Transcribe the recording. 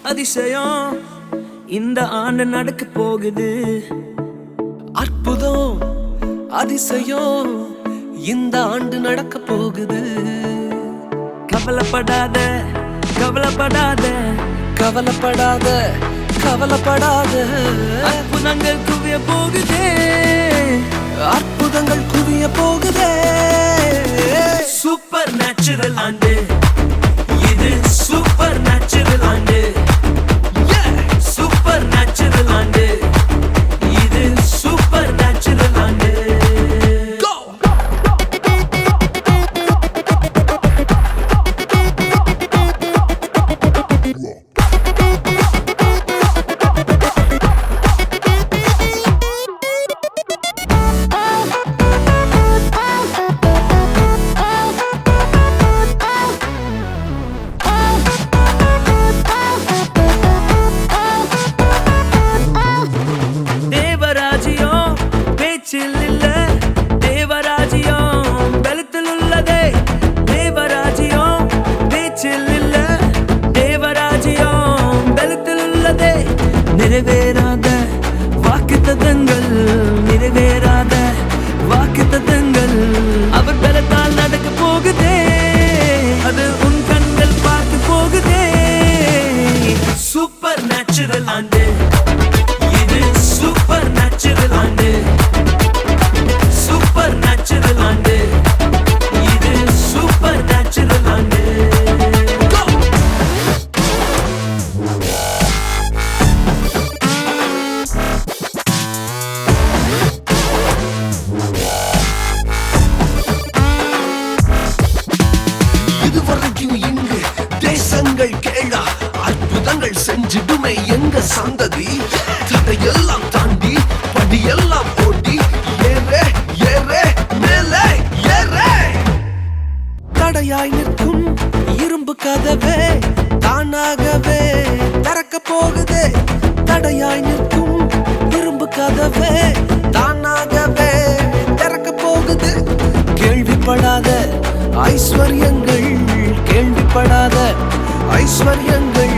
அதிசயம் இந்த ஆண்டு நடக்க போகுது. அற்புதம் அதிசயம் இந்த ஆண்டு நடக்க போகுது. கவலைப்படாத கவலைப்படாத கவலைப்படாத கவலைப்படாத அற்புதங்கள் குவிய போகுதே. அற்புதங்கள் குவிய போகுதே. சூப்பர் நேச்சுரல் ஆண்டு இது, சூப்பர் நேச்சுரல் ஆண்டு, சூப்பர் நேச்சுரல் ஆண்டு இது, சூப்பர் நேச்சுரல் ஆண்டு. தேவராஜ்யம் பேச்சில் இல்ல, தேவராஜ்யம் பலத்தில் உள்ளதே. தேவராஜ்யம் பேச்சில் இல்ல, தேவராஜ்யம் பலத்தில் உள்ளதே. நிறைவேறாத வாக்குத்தத்தங்கள், நிறைவேறாத வாக்குத்தத்தங்கள் அவர் பலத்தால் நடக்க போகுதே. அது உன் கண்கள் பார்க்க போகுதே. சூப்பர் நேச்சுரல் ஆண்டு இது, சூப்பர் நேச்சுரல் ஆண்டு, சூப்பர் நேச்சுரல் ஆண்டு இது, சூப்பர் நேச்சுரல் ஆண்டு. இதுவரைக்கும் இங்கு தேசங்கள் கேளா, அற்புதங்கள் செஞ்சிடுமே எங்க சந்ததி. தடையெல்லாம் தாண்டி படியெல்லாம் ஓடி ஏறே ஏறே மேலே ஏறே. தடையாய் நிற்கும் இரும்பு கதவே தானாகவே திறக்க போகுதே. தடையாய் நிற்கும் இரும்பு கதவே தானாகவே திறக்க போகுது. கேள்விப்படாத ஐஸ்வர்யங்கள், கேள்விப்படாத ஐஸ்வர்யங்கள்